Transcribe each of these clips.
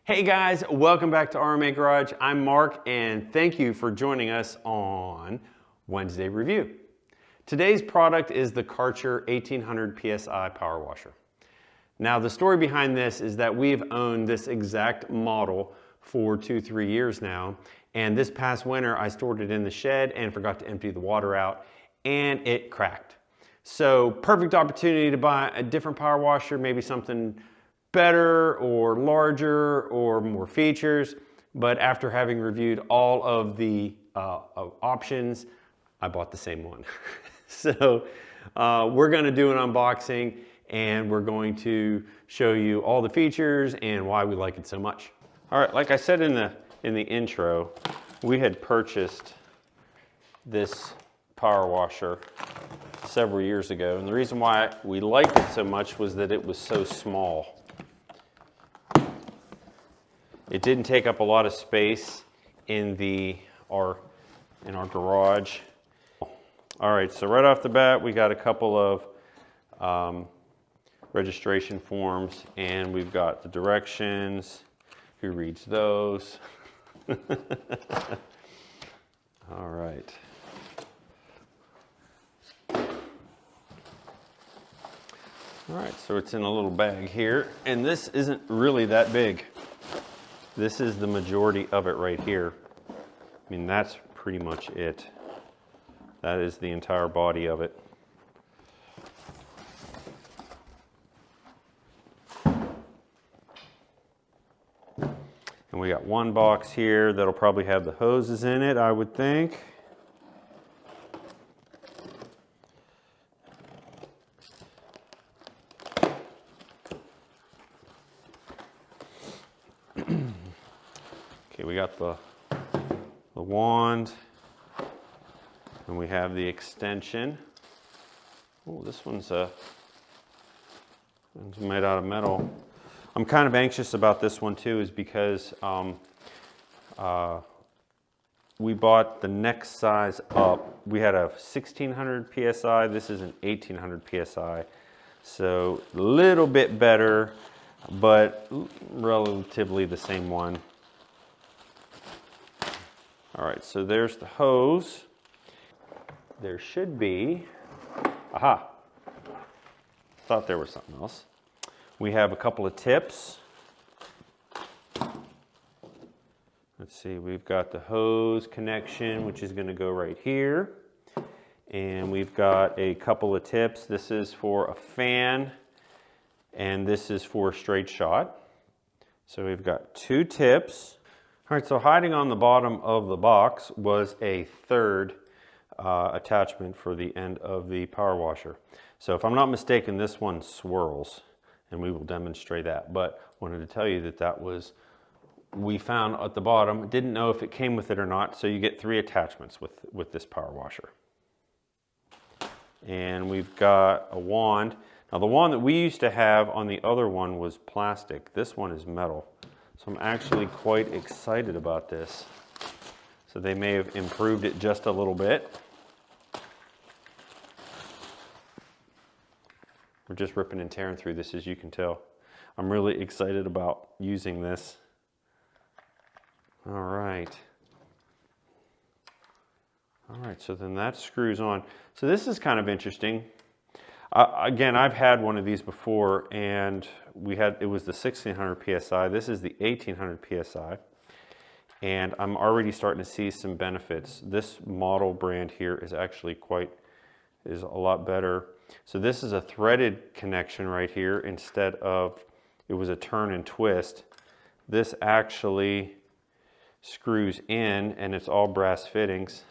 Hey guys, welcome back to RMA Garage. I'm Mark and thank you for joining us on Wednesday Review. Today's product is the Karcher 1800 PSI Power Washer. Now the story behind this is that we've owned this exact model for 2-3 years now, and this past winter I stored it in the shed and forgot to empty the water out and it cracked. So perfect opportunity to buy a different power washer, maybe something better or larger or more features, but after having reviewed all of the options, I bought the same one. So we're going to do an unboxing and we're going to show you all the features and why we like it so much. All right, like I said in the intro, we had purchased this power washer several years ago, and the reason why we liked it so much was that it was so small. It didn't take up a lot of space in our garage. All right, so right off the bat, we got a couple of registration forms, and we've got the directions. Who reads those? All right. All right, so it's in a little bag here, and this isn't really that big. This is the majority of it right here. I mean, that's pretty much it. That is the entire body of it. And we got one box here that'll probably have the hoses in it, I would think. Okay, we got the wand, and we have the extension. Oh, this one's made out of metal. I'm kind of anxious about this one too, is because we bought the next size up. We had a 1600 PSI, this is an 1800 PSI. So a little bit better, but relatively the same one. All right, so there's the hose. There should be, aha, thought there was something else. We have a couple of tips. Let's see, we've got the hose connection, which is gonna go right here. And we've got a couple of tips. This is for a fan, and this is for a straight shot. So we've got two tips. All right, so hiding on the bottom of the box was a third attachment for the end of the power washer. So if I'm not mistaken, this one swirls, and we will demonstrate that. But wanted to tell you that we found at the bottom. Didn't know if it came with it or not, so you get 3 attachments with this power washer. And we've got a wand. Now the wand that we used to have on the other one was plastic. This one is metal. So I'm actually quite excited about this. So they may have improved it just a little bit. We're just ripping and tearing through this, as you can tell. I'm really excited about using this. All right. All right, so then that screws on. So this is kind of interesting. Again, I've had one of these before, and it was the 1600 PSI. This is the 1800 PSI, and I'm already starting to see some benefits. This model brand here is actually is a lot better. So this is a threaded connection right here instead of, it was a turn and twist. This actually screws in, and it's all brass fittings.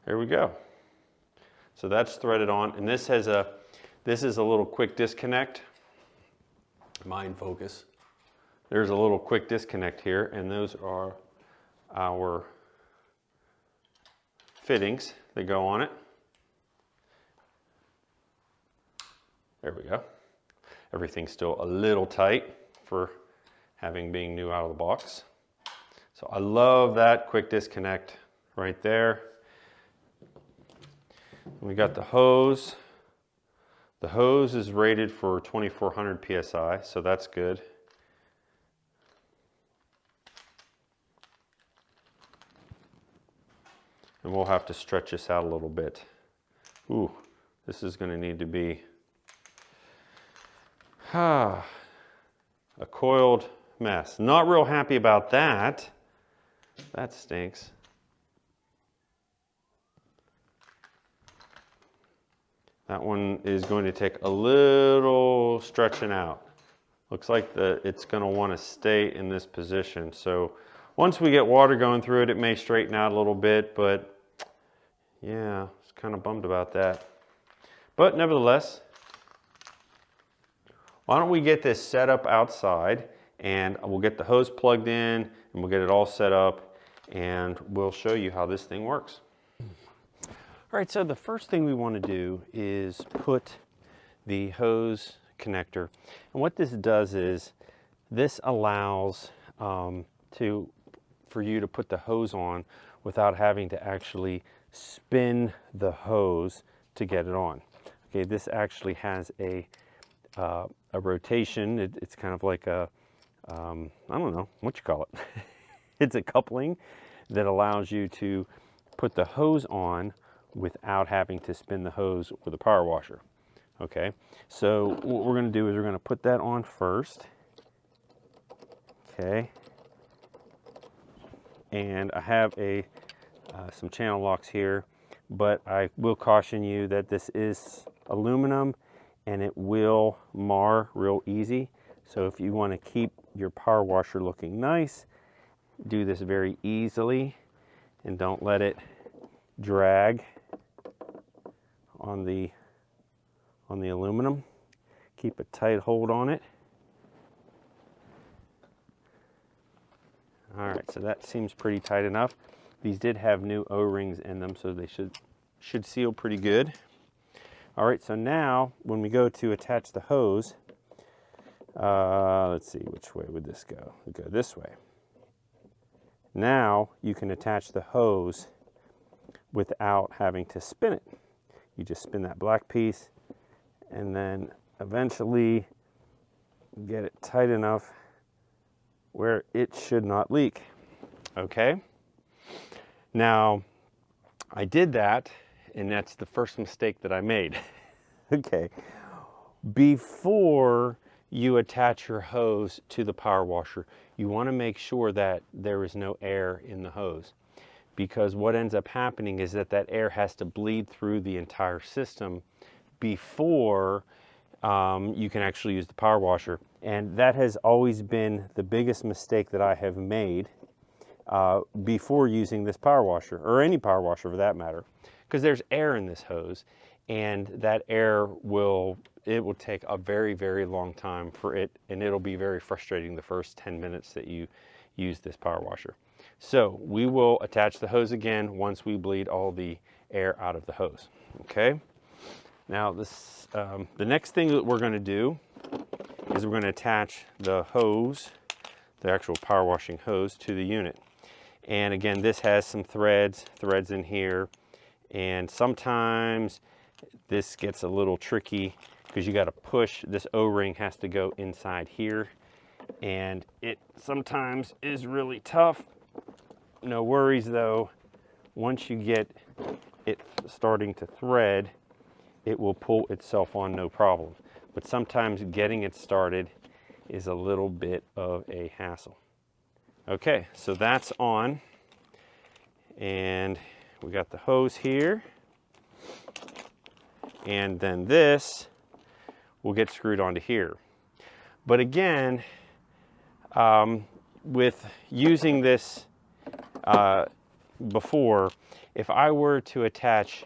There we go. So that's threaded on, and this is a little quick disconnect. Mind focus. There's a little quick disconnect here, and those are our fittings that go on it. There we go. Everything's still a little tight for being new out of the box. So I love that quick disconnect right there. We got the hose The hose is rated for 2400 PSI, so that's good. And we'll have to stretch this out a little bit. Ooh, this is going to need to be a coiled mess. Not real happy about that. That stinks. That one is going to take a little stretching out. Looks like it's going to want to stay in this position. So once we get water going through it, it may straighten out a little bit, but yeah, I was kind of bummed about that. But nevertheless, why don't we get this set up outside, and we'll get the hose plugged in and we'll get it all set up, and we'll show you how this thing works. All right, so the first thing we want to do is put the hose connector. And what this does is this allows for you to put the hose on without having to actually spin the hose to get it on. Okay, this actually has a rotation. It's kind of like a, I don't know what you call it. It's a coupling that allows you to put the hose on without having to spin the hose with a power washer. Okay, so what we're going to do is we're going to put that on first. Okay, and I have some channel locks here, but I will caution you that this is aluminum and it will mar real easy. So if you want to keep your power washer looking nice, do this very easily and don't let it drag on the aluminum. Keep a tight hold on it. All right, so that seems pretty tight enough. These did have new O-rings in them, so they should seal pretty good. All right, so now when we go to attach the hose, let's see, which way would this go? We go this way. Now you can attach the hose without having to spin it. You just spin that black piece and then eventually get it tight enough where it should not leak. Okay? Now, I did that, and that's the first mistake that I made. Okay. Before you attach your hose to the power washer, you want to make sure that there is no air in the hose, because what ends up happening is that air has to bleed through the entire system before you can actually use the power washer. And that has always been the biggest mistake that I have made before using this power washer, or any power washer for that matter, because there's air in this hose, and that air will take a very, very long time for it, and it'll be very frustrating the first 10 minutes that you use this power washer. So we will attach the hose again once we bleed all the air out of the hose. Okay. Now this, the next thing that we're going to do is we're going to attach the hose, the actual power washing hose, to the unit. And again, this has some threads in here, and sometimes this gets a little tricky because you got to push. This O-ring has to go inside here, and it sometimes is really tough. No worries though, once you get it starting to thread, it will pull itself on no problem. But sometimes getting it started is a little bit of a hassle. Okay, so that's on, and we got the hose here, and then this will get screwed onto here. But again, with using this before, if I were to attach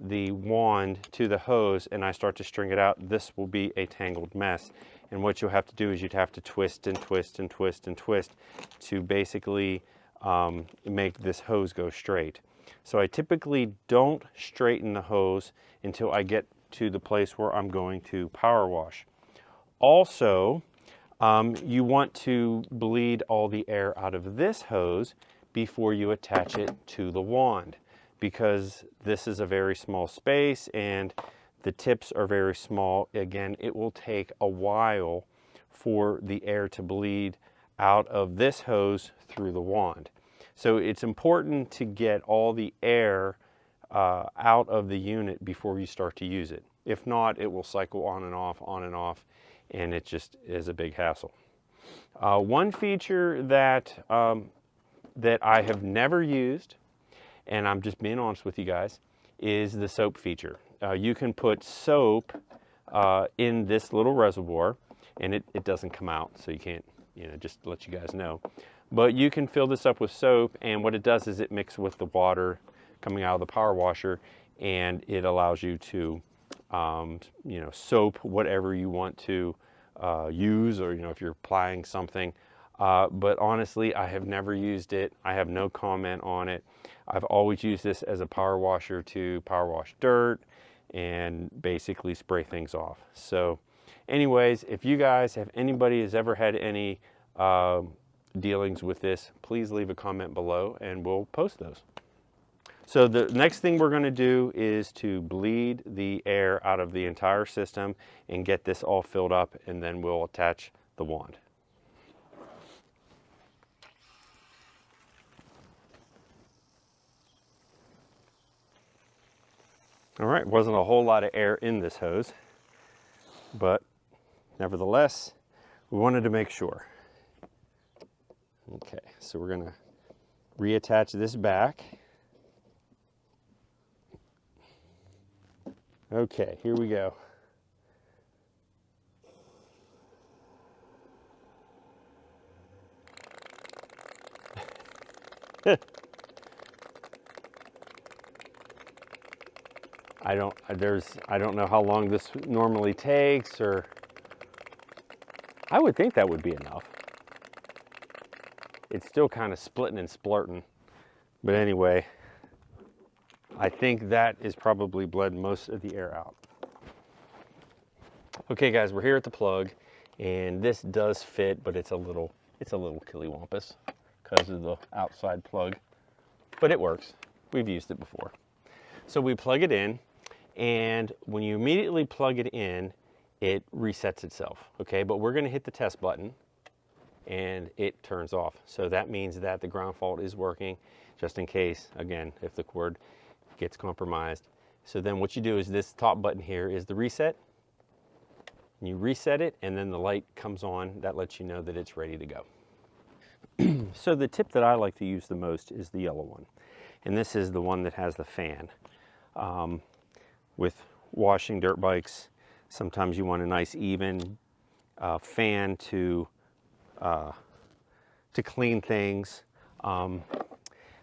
the wand to the hose and I start to string it out, this will be a tangled mess. And what you'll have to do is you'd have to twist and twist and twist and twist to basically make this hose go straight. So I typically don't straighten the hose until I get to the place where I'm going to power wash. Also, you want to bleed all the air out of this hose before you attach it to the wand, because this is a very small space and The tips are very small. Again, it will take a while for the air to bleed out of this hose through the wand. So it's important to get all the air out of the unit before you start to use it. If not, it will cycle on and off, and it just is a big hassle. One feature that, that I have never used, and I'm just being honest with you guys, is the soap feature. You can put soap in this little reservoir, and it doesn't come out, so you can't, just to let you guys know. But you can fill this up with soap, and what it does is it mixes with the water coming out of the power washer, and it allows you to, soap whatever you want to use, or if you're applying something. But honestly, I have never used it. I have no comment on it. I've always used this as a power washer to power wash dirt and basically spray things off. So anyways, if you guys have, anybody has ever had any dealings with this, please leave a comment below and we'll post those. So the next thing we're going to do is to bleed the air out of the entire system and get this all filled up, and then we'll attach the wand. All right, wasn't a whole lot of air in this hose, but nevertheless, we wanted to make sure. Okay, so we're going to reattach this back. Okay, here we go. I don't know how long this normally takes, or I would think that would be enough. It's still kind of splitting and splurting, but anyway, I think that is probably bled most of the air out. Okay guys, we're here at the plug, and this does fit, but it's a little killywampus because of the outside plug, but it works. We've used it before. So we plug it in, and when you immediately plug it in, it resets itself, okay? But we're gonna hit the test button, and it turns off. So that means that the ground fault is working, just in case, again, if the cord gets compromised. So then what you do is this top button here is the reset. You reset it, and then the light comes on. That lets you know that it's ready to go. So the tip that I like to use the most is the yellow one. And this is the one that has the fan. With washing dirt bikes, sometimes you want a nice even fan to clean things.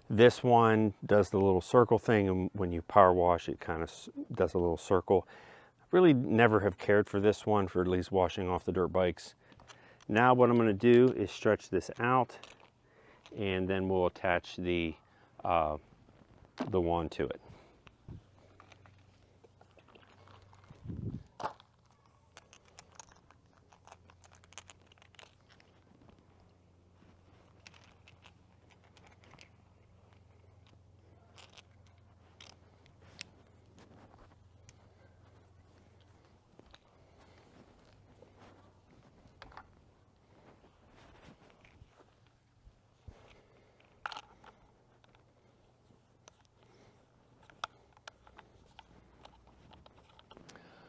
This one does the little circle thing, and when you power wash, it kind of does a little circle. I really never have cared for this one for at least washing off the dirt bikes. Now what I'm going to do is stretch this out, and then we'll attach the wand to it.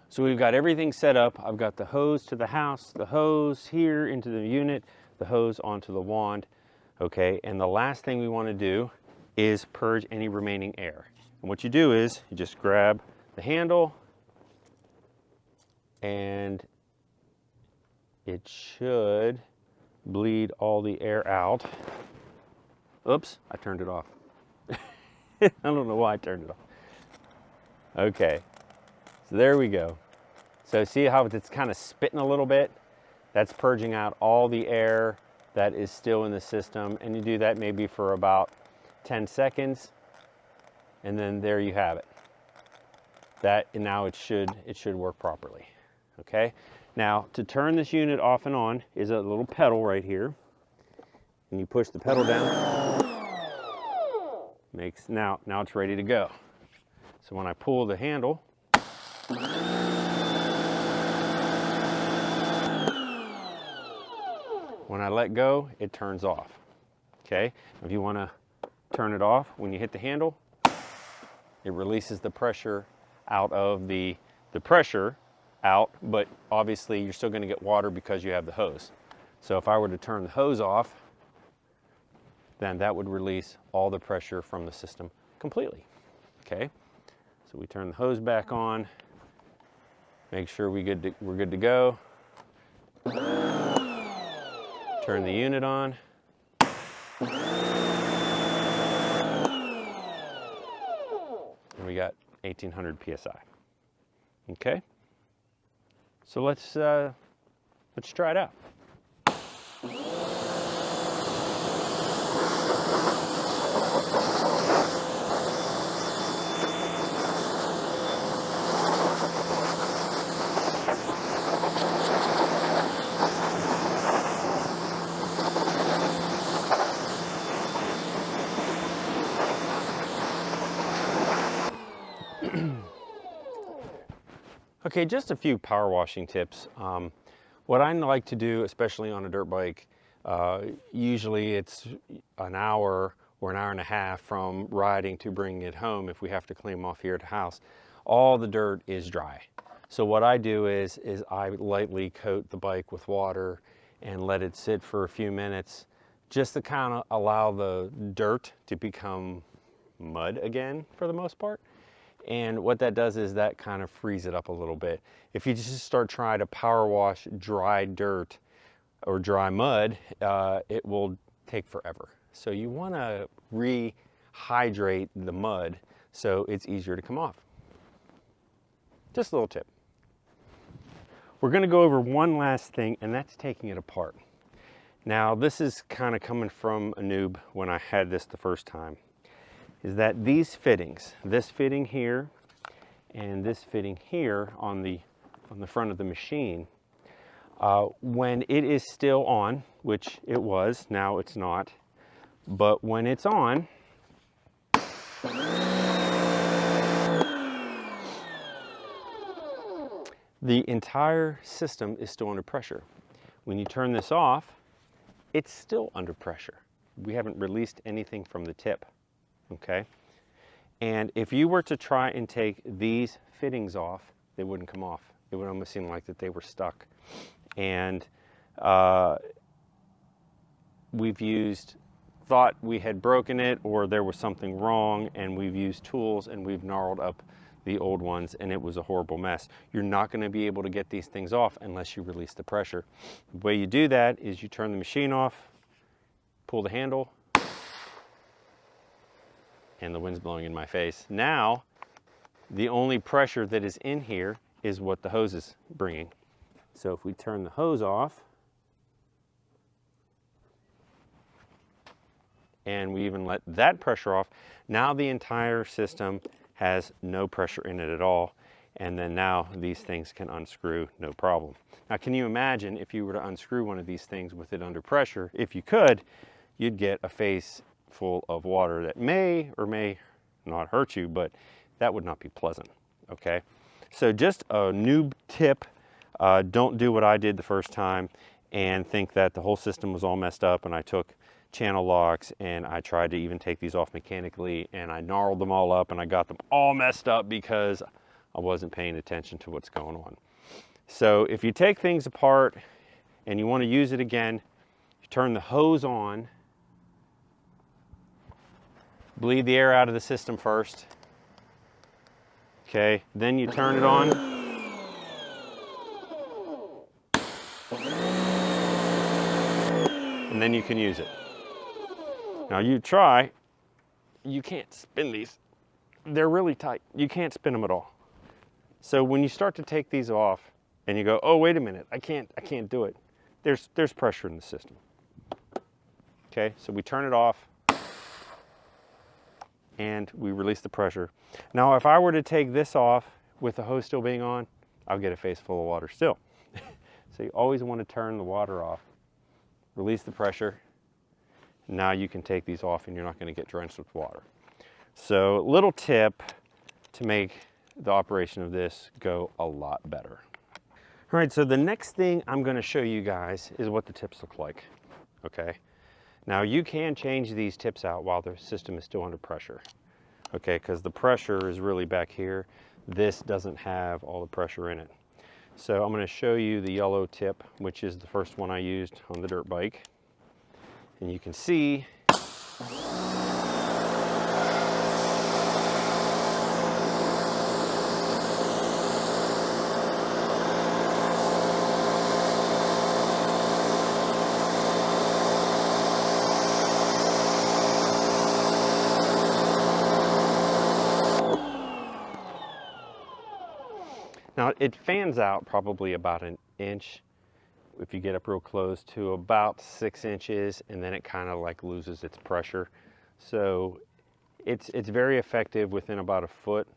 So we've got everything set up. I've got the hose to the house, the hose here into the unit, the hose onto the wand, okay? And the last thing we want to do is purge any remaining air. And what you do is you just grab the handle, and it should bleed all the air out. Oops, I turned it off. I don't know why I turned it off. Okay, so there we go. So see how it's kind of spitting a little bit? That's purging out all the air that is still in the system, and you do that maybe for about 10 seconds, and then there you have it. And now it should work properly. Okay, now to turn this unit off and on is a little pedal right here, and you push the pedal down. Now it's ready to go. So when I pull the handle, When I let go, it turns off. Okay, if you want to turn it off, when you hit the handle, it releases the pressure out of the pressure out, but obviously you're still going to get water because you have the hose. So if I were to turn the hose off, then that would release all the pressure from the system completely. Okay, so we turn the hose back on, make sure we're good to go. Turn the unit on. And we got 1800 PSI. Okay, so let's try it out. Okay, just a few power washing tips. What I like to do, especially on a dirt bike, usually it's an hour or an hour and a half from riding to bringing it home if we have to clean them off here at the house. All the dirt is dry. So what I do is I lightly coat the bike with water and let it sit for a few minutes just to kind of allow the dirt to become mud again for the most part. And what that does is that kind of frees it up a little bit. If you just start trying to power wash dry dirt or dry mud, it will take forever. So you want to rehydrate the mud so it's easier to come off. Just a little tip. We're going to go over one last thing, and that's taking it apart. Now, this is kind of coming from a noob when I had this the first time. Is that these fittings, this fitting here and this fitting here on the front of the machine, when it is still on, which it was, now it's not, but when it's on, the entire system is still under pressure. When you turn this off, it's still under pressure. We haven't released anything from the tip. Okay, and if you were to try and take these fittings off, they wouldn't come off. It would almost seem like that they were stuck. And thought we had broken it or there was something wrong, and we've used tools and we've gnarled up the old ones, and it was a horrible mess. You're not going to be able to get these things off unless you release the pressure. The way you do that is you turn the machine off, pull the handle, and the wind's blowing in my face. Now, the only pressure that is in here is what the hose is bringing. So if we turn the hose off, and we even let that pressure off, now the entire system has no pressure in it at all. And then now these things can unscrew, no problem. Now, can you imagine if you were to unscrew one of these things with it under pressure? If you could, you'd get a face full of water that may or may not hurt you, but that would not be pleasant. Okay, so just a noob tip. Don't do what I did the first time and think that the whole system was all messed up, and I took channel locks and I tried to even take these off mechanically, and I gnarled them all up and I got them all messed up because I wasn't paying attention to what's going on. So if you take things apart and you want to use it again, you turn the hose on, bleed the air out of the system first. Okay, then you turn it on. And then you can use it. Now you can't spin these. They're really tight. You can't spin them at all. So when you start to take these off and you go, oh, wait a minute, I can't do it. There's pressure in the system. Okay, so we turn it off and we release the pressure. Now, if I were to take this off with the hose still being on, I'll get a face full of water still. So you always want to turn the water off, release the pressure. Now you can take these off and you're not going to get drenched with water. So little tip to make the operation of this go a lot better. All right, so the next thing I'm going to show you guys is what the tips look like. okay? Now you can change these tips out while the system is still under pressure, okay? Because the pressure is really back here. This doesn't have all the pressure in it. So I'm going to show you the yellow tip, which is the first one I used on the dirt bike. And you can see now it fans out probably about an inch if you get up real close to about 6 inches, and then it kind of like loses its pressure. So it's very effective within about a foot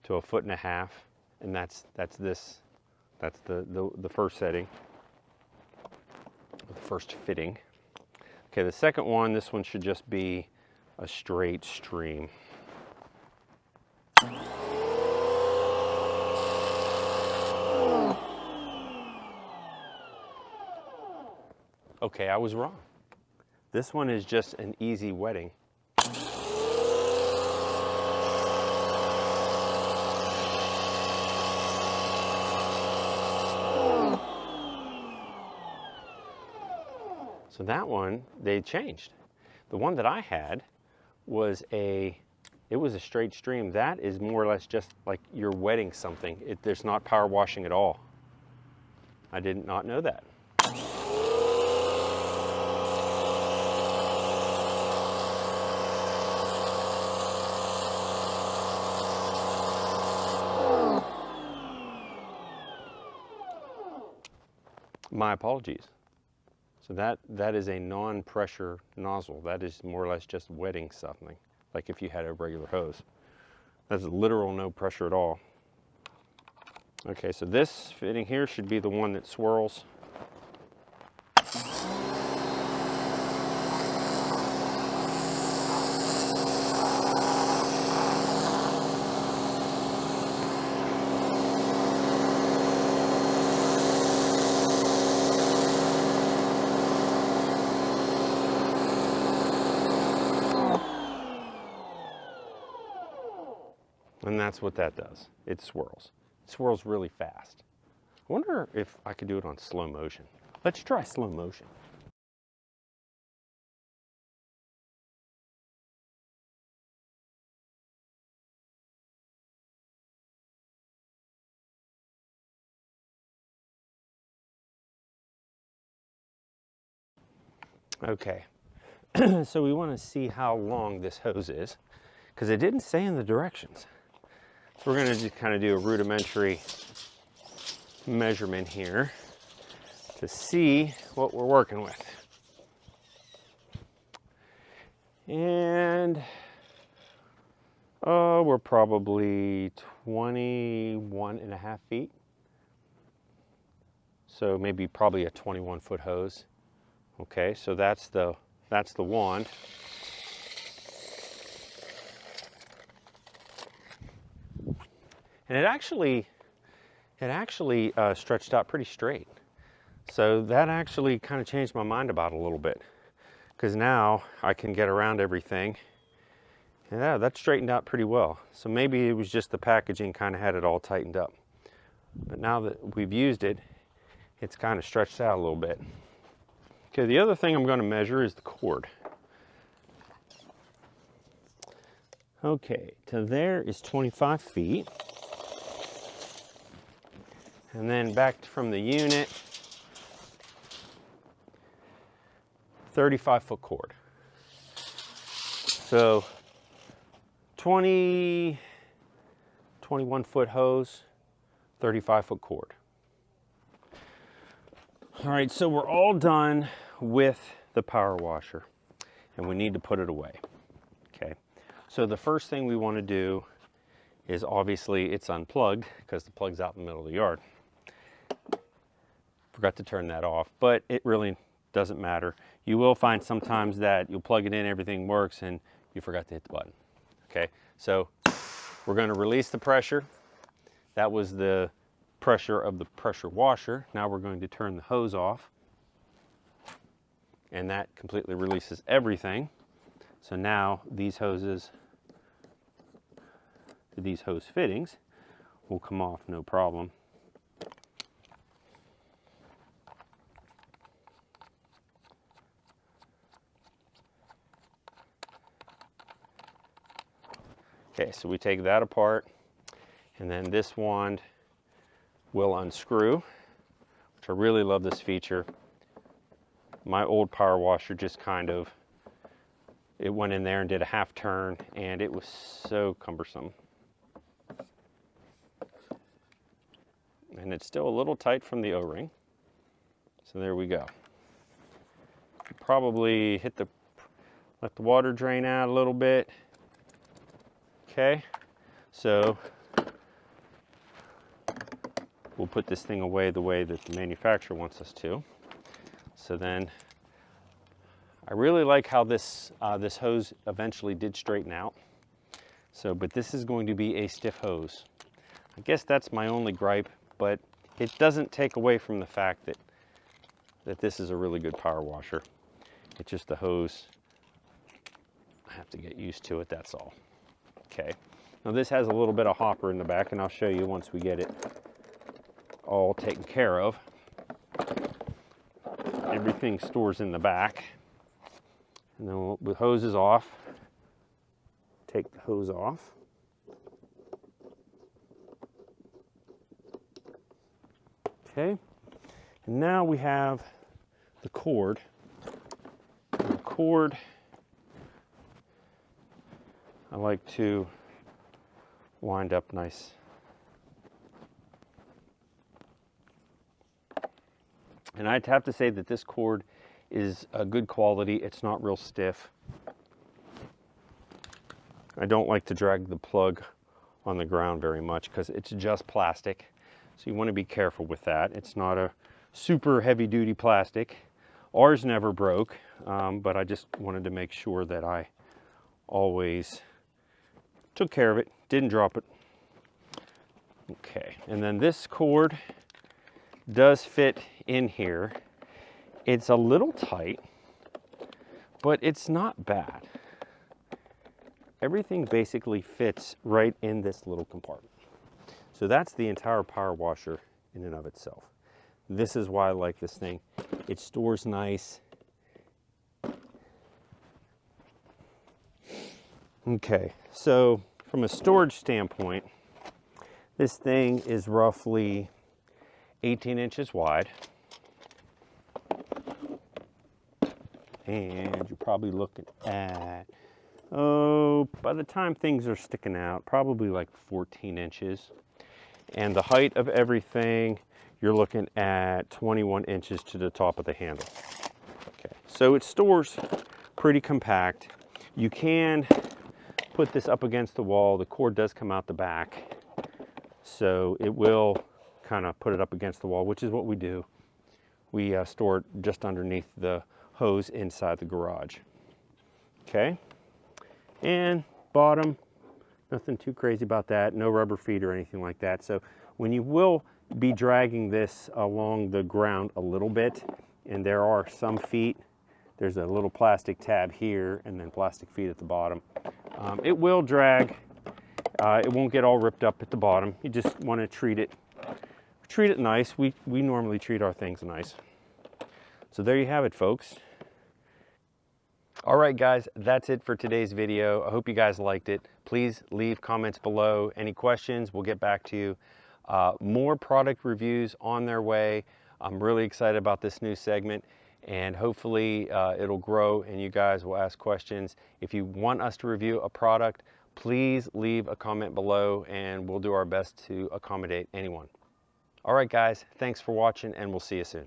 to a foot and a half, and that's the first setting, the first fitting. Okay, the second one, this one should just be a straight stream. Okay, I was wrong. This one is just an easy wetting. So that one, they changed. The one that I had was it was a straight stream. That is more or less just like you're wetting something. There's not power washing at all. I did not know that. My apologies. So that is a non-pressure nozzle. That is more or less just wetting something, like if you had a regular hose. That's literal no pressure at all. Okay, so this fitting here should be the one that swirls. And that's what that does. It swirls. It swirls really fast. I wonder if I could do it on slow motion. Let's try slow motion. Okay, so we want to see how long this hose is, because it didn't say in the directions. So we're going to just kind of do a rudimentary measurement here to see what we're working with. And we're probably 21.5 feet. So maybe probably a 21-foot hose. Okay, so that's the wand. And it actually stretched out pretty straight. So that actually kind of changed my mind about it a little bit, because now I can get around everything. And yeah, that straightened out pretty well. So maybe it was just the packaging kind of had it all tightened up. But now that we've used it, it's kind of stretched out a little bit. Okay, the other thing I'm going to measure is the cord. Okay, to there is 25 feet. And then back from the unit, 35-foot cord. So 21-foot hose, 35-foot cord. All right, so we're all done with the power washer, and we need to put it away. Okay, so the first thing we want to do is, obviously it's unplugged because the plug's out in the middle of the yard. Forgot to turn that off, but it really doesn't matter. You will find sometimes that you'll plug it in, everything works, and you forgot to hit the button. Okay, so we're going to release the pressure. That was the pressure of the pressure washer. Now we're going to turn the hose off. and that completely releases everything. So now these hoses, these hose fittings will come off no problem. Okay, so we take that apart, and then this wand will unscrew, which I really love this feature. My old power washer just kind of, it went in there and did a half turn, and it was so cumbersome. And it's still a little tight from the O-ring. So there we go. Probably let the water drain out a little bit. Okay, so we'll put this thing away the way that the manufacturer wants us to. So then, I really like how this hose eventually did straighten out. So, but this is going to be a stiff hose. I guess that's my only gripe, but it doesn't take away from the fact that this is a really good power washer. It's just the hose, I have to get used to it, that's all. Okay, now this has a little bit of hopper in the back, and I'll show you once we get it all taken care of. Everything stores in the back. And then with hoses off, take the hose off. Okay, and now we have the cord. And the cord, I like to wind up nice. And I'd have to say that this cord is a good quality. It's not real stiff. I don't like to drag the plug on the ground very much because it's just plastic. So you want to be careful with that. It's not a super heavy duty plastic. Ours never broke, but I just wanted to make sure that I always took care of it, didn't drop it. Okay, and then this cord does fit in here. It's a little tight, but it's not bad. Everything basically fits right in this little compartment. So that's the entire power washer in and of itself. This is why I like this thing. It stores nice. Okay, so from a storage standpoint, this thing is roughly 18 inches wide. And you're probably looking at, by the time things are sticking out, probably like 14 inches. And the height of everything, you're looking at 21 inches to the top of the handle. Okay, so it stores pretty compact. You can put this up against the wall. The cord does come out the back, so it will kind of put it up against the wall, which is what we do. We store it just underneath the hose inside the garage. Okay, and bottom, nothing too crazy about that. No rubber feet or anything like that. So when you will be dragging this along the ground a little bit, and there are some feet, there's a little plastic tab here and then plastic feet at the bottom. It will drag. It won't get all ripped up at the bottom. You just want to treat it nice. We normally treat our things nice. So there you have it, folks. All right, guys, that's it for today's video. I hope you guys liked it. Please leave comments below. Any questions, we'll get back to you. More product reviews on their way. I'm really excited about this new segment, and hopefully it'll grow and you guys will ask questions. If you want us to review a product, please leave a comment below and we'll do our best to accommodate anyone. All right, guys, thanks for watching and we'll see you soon.